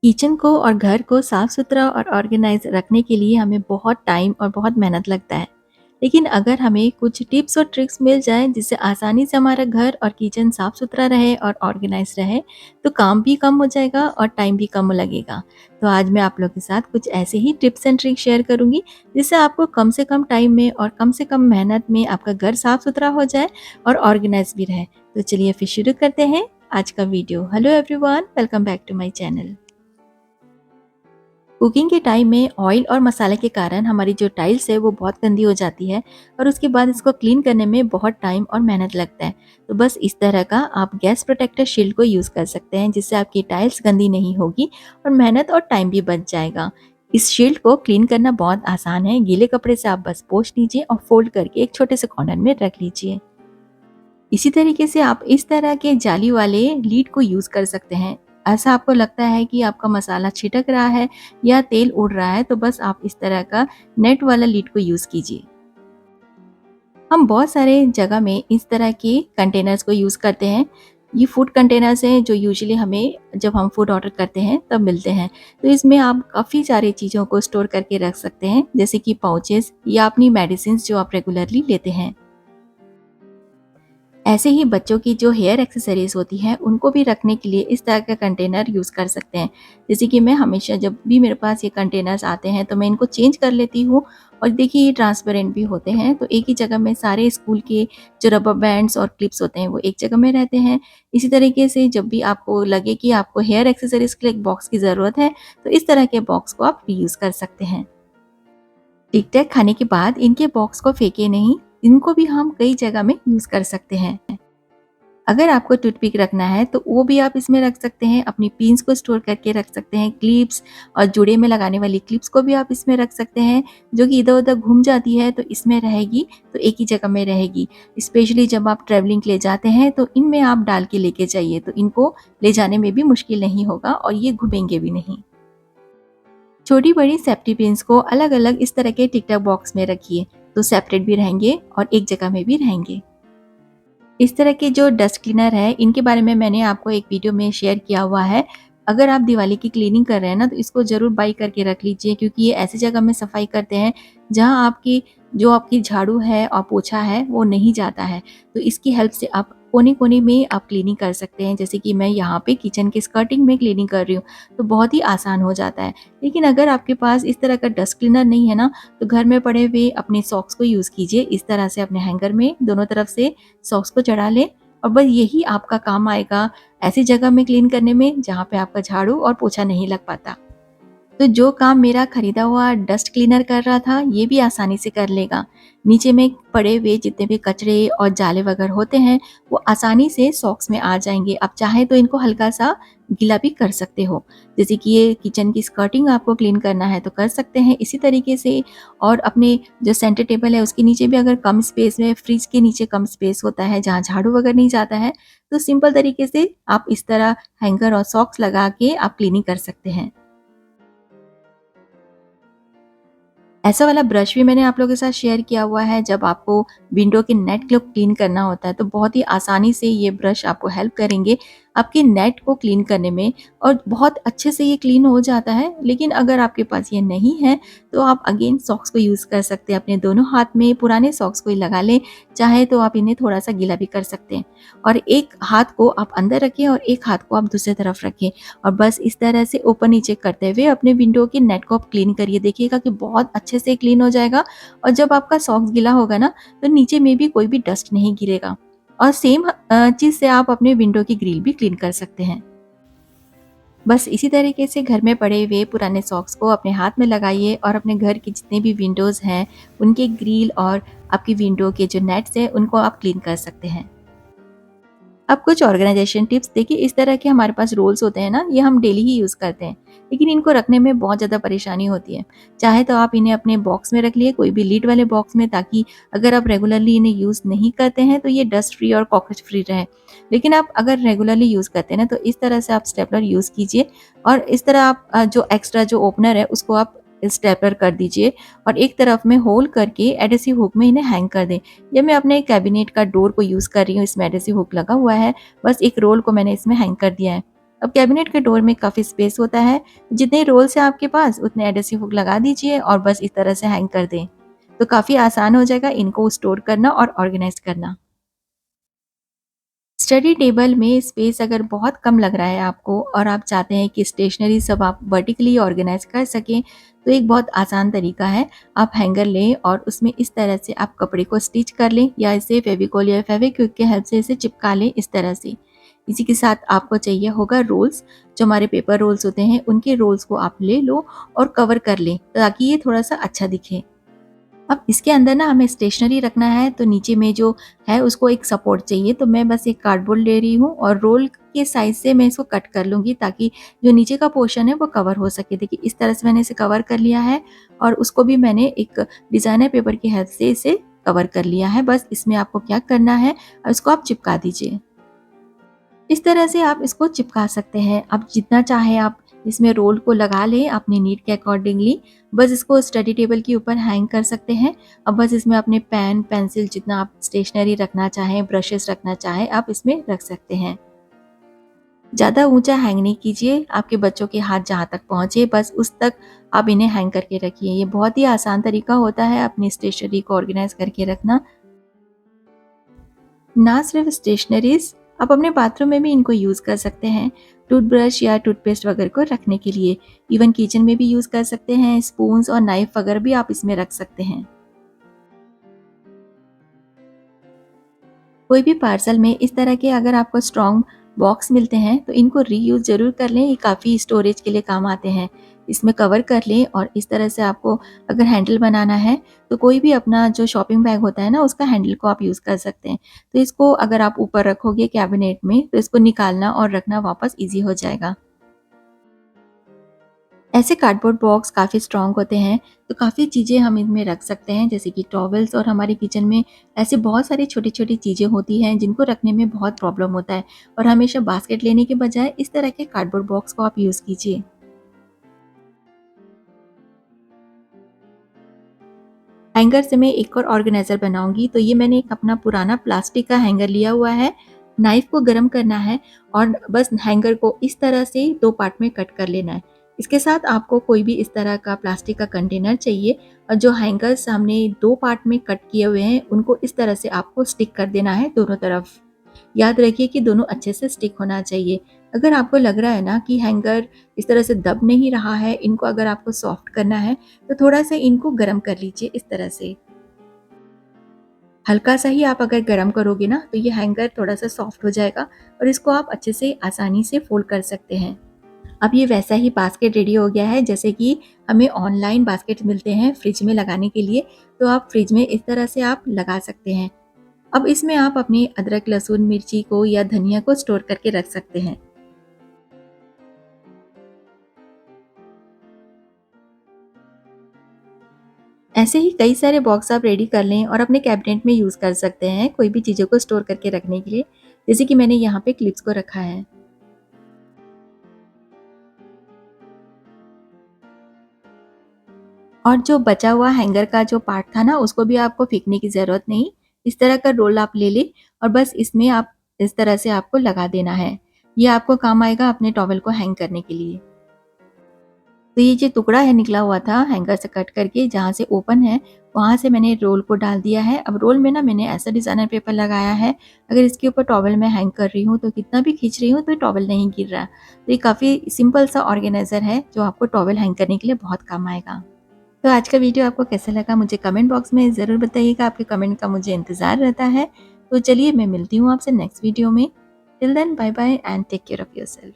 Kitchen को और घर को साफ सुथरा और ऑर्गेनाइज रखने के लिए हमें बहुत टाइम और बहुत मेहनत लगता है। लेकिन अगर हमें कुछ टिप्स और ट्रिक्स मिल जाए जिससे आसानी से हमारा घर और किचन साफ सुथरा रहे और ऑर्गेनाइज रहे, तो काम भी कम हो जाएगा और टाइम भी कम लगेगा। तो आज मैं आप लोग के साथ कुछ ऐसे ही टिप्स एंड ट्रिक्स शेयर करूंगी जिससे आपको कम से कम टाइम में और कम से कम मेहनत में आपका घर साफ सुथरा हो जाए और ऑर्गेनाइज भी रहे। तो चलिए फिर शुरू करते हैं आज का video. Hello everyone, welcome back to my channel. Cooking के टाइम में ऑयल और मसाले के कारण हमारी जो टाइल्स है वो बहुत गंदी हो जाती है और उसके बाद इसको क्लीन करने में बहुत टाइम और मेहनत लगता है। तो बस इस तरह का आप गैस प्रोटेक्टर शील्ड को यूज़ कर सकते हैं जिससे आपकी टाइल्स गंदी नहीं होगी और मेहनत और टाइम भी बच जाएगा। इस शील्ड को क्लीन करना बहुत आसान है। गीले कपड़े से आप बस पोंछ लीजिए और फोल्ड करके एक छोटे से कॉर्नर में रख लीजिए। इसी तरीके से आप इस तरह के जाली वाले लीड को यूज़ कर सकते हैं। ऐसा आपको लगता है कि आपका मसाला छिटक रहा है या तेल उड़ रहा है, तो बस आप इस तरह का नेट वाला लीड को यूज़ कीजिए। हम बहुत सारे जगह में इस तरह के कंटेनर्स को यूज़ करते हैं। ये फूड कंटेनर्स हैं जो यूजुअली हमें जब हम फूड ऑर्डर करते हैं तब मिलते हैं। तो इसमें आप काफ़ी सारी चीज़ों को स्टोर करके रख सकते हैं, जैसे कि पाउचेस या अपनी मेडिसिन्स जो आप रेगुलरली लेते हैं। ऐसे ही बच्चों की जो हेयर एक्सेसरीज होती हैं उनको भी रखने के लिए इस तरह का कंटेनर यूज़ कर सकते हैं। जैसे कि मैं हमेशा जब भी मेरे पास ये कंटेनर्स आते हैं तो मैं इनको चेंज कर लेती हूँ। और देखिए ये ट्रांसपेरेंट भी होते हैं, तो एक ही जगह में सारे स्कूल के जो रबर बैंड्स और क्लिप्स होते हैं वो एक जगह में रहते हैं। इसी तरीके से जब भी आपको लगे कि आपको हेयर एक्सेसरीज के लिए एक बॉक्स की ज़रूरत है, तो इस तरह के बॉक्स को आप रीयूज़ कर सकते हैं। टिक टैक खाने के बाद इनके बॉक्स को फेंके नहीं, इनको भी हम कई जगह में यूज़ कर सकते हैं। अगर आपको टूथपिक रखना है तो वो भी आप इसमें रख सकते हैं। अपनी पिन्स को स्टोर करके रख सकते हैं। क्लिप्स और जूड़े में लगाने वाली क्लिप्स को भी आप इसमें रख सकते हैं, जो कि इधर-उधर घूम जाती है तो इसमें रहेगी, तो एक ही जगह में रहेगी। स्पेशली जब आप ट्रैवलिंग के लिए जाते हैं तो इनमें आप डाल के लेके जाइए, तो इनको ले जाने में भी मुश्किल नहीं होगा और ये घूमेंगे भी नहीं। छोटी-बड़ी सेफ्टी पिन्स को अलग-अलग इस तरह के टिक टैक बॉक्स में रखिए, तो सेपरेट भी रहेंगे और एक जगह में भी रहेंगे। इस तरह के जो डस्ट क्लीनर है, इनके बारे में मैंने आपको एक वीडियो में शेयर किया हुआ है। अगर आप दिवाली की क्लीनिंग कर रहे हैं ना, तो इसको ज़रूर बाय करके रख लीजिए, क्योंकि ये ऐसी जगह में सफाई करते हैं जहाँ आपकी झाड़ू है और पोछा है वो नहीं जाता है। तो इसकी हेल्प से आप कोने-कोने में आप क्लीनिंग कर सकते हैं। जैसे कि मैं यहाँ पे किचन के स्कर्टिंग में क्लीनिंग कर रही हूँ, तो बहुत ही आसान हो जाता है। लेकिन अगर आपके पास इस तरह का डस्ट क्लीनर नहीं है ना, तो घर में पड़े हुए अपने सॉक्स को यूज़ कीजिए। इस तरह से अपने हैंगर में दोनों तरफ से सॉक्स को चढ़ा लें और बस यही आपका काम आएगा ऐसी जगह में क्लीन करने में जहाँ पे आपका झाड़ू और पोछा नहीं लग पाता। तो जो काम मेरा खरीदा हुआ डस्ट क्लीनर कर रहा था, ये भी आसानी से कर लेगा। नीचे में पड़े हुए जितने भी कचरे और जाले वगैरह होते हैं, वो आसानी से सॉक्स में आ जाएँगे। आप चाहें तो इनको हल्का-सा गीला भी कर सकते हो। जैसे कि ये किचन की स्कर्टिंग आपको क्लीन करना है तो कर सकते हैं इसी तरीके से। और अपने जो सेंटर टेबल है उसके नीचे भी अगर कम स्पेस में, फ्रिज के नीचे कम स्पेस होता है जहाँ झाड़ू वगैरह नहीं जाता है, तो सिंपल तरीके से आप इस तरह हैंगर और सॉक्स लगा के आप क्लीनिंग कर सकते हैं। ऐसा वाला ब्रश भी मैंने आप लोगों के साथ शेयर किया हुआ है। जब आपको विंडो के नेट को क्लीन करना होता है तो बहुत ही आसानी से ये ब्रश आपको हेल्प करेंगे आपके नेट को क्लीन करने में, और बहुत अच्छे से ये क्लीन हो जाता है। लेकिन अगर आपके पास ये नहीं है तो आप अगेन सॉक्स को यूज़ कर सकते हैं। अपने दोनों हाथ में पुराने सॉक्स को ही लगा लें, चाहे तो आप इन्हें थोड़ा-सा गीला भी कर सकते हैं। और एक हाथ को आप अंदर रखें और एक हाथ को आप दूसरी तरफ रखें और बस इस तरह से ऊपर-नीचे करते हुए अपने विंडो के नेट को आप क्लीन करिए। देखिएगा कि बहुत अच्छे से क्लीन हो जाएगा और जब आपका सॉक्स गीला होगा ना, तो नीचे में भी कोई भी डस्ट नहीं गिरेगा। और सेम चीज़ से आप अपने विंडो की ग्रिल भी क्लीन कर सकते हैं। बस इसी तरीके से घर में पड़े हुए पुराने सॉक्स को अपने हाथ में लगाइए और अपने घर की जितने भी विंडोज़ हैं, उनके ग्रिल और आपकी विंडो के जो नेट्स हैं, उनको आप क्लीन कर सकते हैं। अब कुछ ऑर्गेनाइजेशन टिप्स देखिए। इस तरह के हमारे पास रोल्स होते हैं ना, ये हम डेली ही यूज़ करते हैं, लेकिन इनको रखने में बहुत ज़्यादा परेशानी होती है। चाहे तो आप इन्हें अपने बॉक्स में रख लिए, कोई भी लिड वाले बॉक्स में, ताकि अगर आप रेगुलरली इन्हें यूज़ नहीं करते हैं तो ये डस्ट फ्री और कॉकरोच फ्री रहे। लेकिन आप अगर रेगुलरली यूज़ करते हैं ना, तो इस तरह से आप स्टेपलर यूज़ कीजिए और इस तरह आप जो एक्स्ट्रा जो ओपनर है उसको आप स्टेपलर कर दीजिए और एक तरफ में होल करके एडहेसिव हुक में इन्हें हैंग कर दें। ये मैं अपने कैबिनेट का डोर को यूज़ कर रही हूँ, इसमें एडहेसिव हुक लगा हुआ है, बस एक रोल को मैंने इसमें हैंग कर दिया है। अब कैबिनेट के डोर में काफ़ी स्पेस होता है, जितने रोल्स हैं आपके पास उतने एडहेसिव हुक लगा दीजिए और बस इस तरह से हैंग कर दें। तो काफ़ी आसान हो जाएगा इनको स्टोर करना और ऑर्गेनाइज़ करना। स्टडी टेबल में स्पेस अगर बहुत कम लग रहा है आपको और आप चाहते हैं कि स्टेशनरी सब आप वर्टिकली ऑर्गेनाइज कर सकें, तो एक बहुत आसान तरीका है, आप हैंगर लें और उसमें इस तरह से आप कपड़े को स्टिच कर लें या इसे फेविकोल या फेविक्विक के हेल्प से इसे चिपका लें इस तरह से। इसी के साथ आपको चाहिए होगा रोल्स, जो हमारे पेपर रोल्स होते हैं उनके रोल्स को आप ले लो और कवर कर लें ताकि ये थोड़ा सा अच्छा दिखे। अब इसके अंदर ना हमें स्टेशनरी रखना है, तो नीचे में जो है उसको एक सपोर्ट चाहिए, तो मैं बस एक कार्डबोर्ड ले रही हूँ और रोल के साइज से मैं इसको कट कर लूँगी ताकि जो नीचे का पोर्शन है वो कवर हो सके। देखिए इस तरह से मैंने इसे कवर कर लिया है और उसको भी मैंने एक डिज़ाइनर पेपर की हेल्प से इसे कवर कर लिया है। बस इसमें आपको क्या करना है, इसको आप चिपका दीजिए। इस तरह से आप इसको चिपका सकते हैं। आप जितना चाहे आप इसमें रोल को लगा लें अपनी नीड के अकॉर्डिंगली। बस इसको स्टडी टेबल के ऊपर हैंग कर सकते हैं। अब बस इसमें अपने पेन, पेंसिल जितना आप स्टेशनरी रखना चाहें, ब्रशेस रखना चाहें, आप इसमें रख सकते हैं। ज़्यादा ऊँचा हैंग नहीं कीजिए, आपके बच्चों के हाथ जहाँ तक पहुँचे बस उस तक आप इन्हें हैंग करके रखिए। ये बहुत ही आसान तरीका होता है अपनी स्टेशनरी को ऑर्गेनाइज़ करके रखना। ना सिर्फ स्टेशनरीज, आप अपने बाथरूम में भी इनको यूज़ कर सकते हैं, टूथब्रश या टूथपेस्ट वगैरह को रखने के लिए। इवन किचन में भी यूज़ कर सकते हैं, स्पून्स और नाइफ वगैरह भी आप इसमें रख सकते हैं। कोई भी पार्सल में इस तरह के अगर आपको स्ट्रॉन्ग बॉक्स मिलते हैं तो इनको रीयूज़ ज़रूर कर लें, ये काफ़ी स्टोरेज के लिए काम आते हैं। इसमें कवर कर लें और इस तरह से आपको अगर हैंडल बनाना है तो कोई भी अपना जो शॉपिंग बैग होता है ना उसका हैंडल को आप यूज़ कर सकते हैं। तो इसको अगर आप ऊपर रखोगे कैबिनेट में तो इसको निकालना और रखना वापस ईज़ी हो जाएगा। ऐसे कार्डबोर्ड बॉक्स काफ़ी स्ट्रॉन्ग होते हैं, तो काफ़ी चीज़ें हम इनमें रख सकते हैं जैसे कि टॉवल्स, और हमारे किचन में ऐसे बहुत सारी छोटी-छोटी चीज़ें होती हैं जिनको रखने में बहुत प्रॉब्लम होता है, और हमेशा बास्केट लेने के बजाय इस तरह के कार्डबोर्ड बॉक्स को आप यूज़ कीजिए। हैंगर से मैं एक और ऑर्गेनाइज़र बनाऊँगी, तो ये मैंने एक अपना पुराना प्लास्टिक का हैंगर लिया हुआ है। नाइफ़ को गरम करना है और बस हैंगर को इस तरह से 2 पार्ट में कट कर लेना है। इसके साथ आपको कोई भी इस तरह का प्लास्टिक का कंटेनर चाहिए और जो हैंगर्स हमने 2 पार्ट में कट किए हुए हैं, उनको इस तरह से आपको स्टिक कर देना है दोनों तरफ। याद रखिए कि दोनों अच्छे से स्टिक होना चाहिए। अगर आपको लग रहा है ना कि हैंगर इस तरह से दब नहीं रहा है, इनको अगर आपको सॉफ्ट करना है, तो थोड़ा-सा इनको गरम कर लीजिए इस तरह से। हल्का-सा ही आप अगर गरम करोगे ना, तो ये हैंगर थोड़ा-सा सॉफ्ट हो जाएगा और इसको आप अच्छे से आसानी से फ़ोल्ड कर सकते हैं। अब ये वैसा ही बास्केट रेडी हो गया है जैसे कि हमें ऑनलाइन बास्केट मिलते हैं फ्रिज में लगाने के लिए, तो आप फ्रिज में इस तरह से आप लगा सकते हैं। अब इसमें आप अपनी अदरक, लहसुन, मिर्ची को या धनिया को स्टोर करके रख सकते हैं। ऐसे ही कई सारे बॉक्स आप रेडी कर लें और अपने कैबिनेट में यूज़ कर सकते हैं कोई भी चीज़ों को स्टोर करके रखने के लिए। जैसे कि मैंने यहाँ पे क्लिप्स को रखा है। और जो बचा हुआ हैंगर का जो पार्ट था ना, उसको भी आपको फेंकने की ज़रूरत नहीं। इस तरह का रोल आप ले लें और बस इसमें आप इस तरह से आपको लगा देना है। ये आपको काम आएगा अपने टॉवल को हैंग करने के लिए। तो ये जो टुकड़ा है निकला हुआ था हैंगर से कट करके, जहाँ से ओपन है वहाँ से मैंने रोल को डाल दिया है। अब रोल में ना मैंने ऐसा डिज़ाइनर पेपर लगाया है, अगर इसके ऊपर टॉवल मैं हैंग कर रही हूँ तो कितना भी खींच रही हूँ तो टॉवल नहीं गिर रहा। तो ये काफ़ी सिंपल सा ऑर्गेनाइज़र है जो आपको टॉवल हैंग करने के लिए बहुत काम आएगा। तो आज का वीडियो आपको कैसा लगा मुझे कमेंट बॉक्स में ज़रूर बताइएगा, आपके कमेंट का मुझे इंतज़ार रहता है। तो चलिए मैं मिलती हूँ आपसे नेक्स्ट वीडियो में। Till then bye bye and take care of yourself.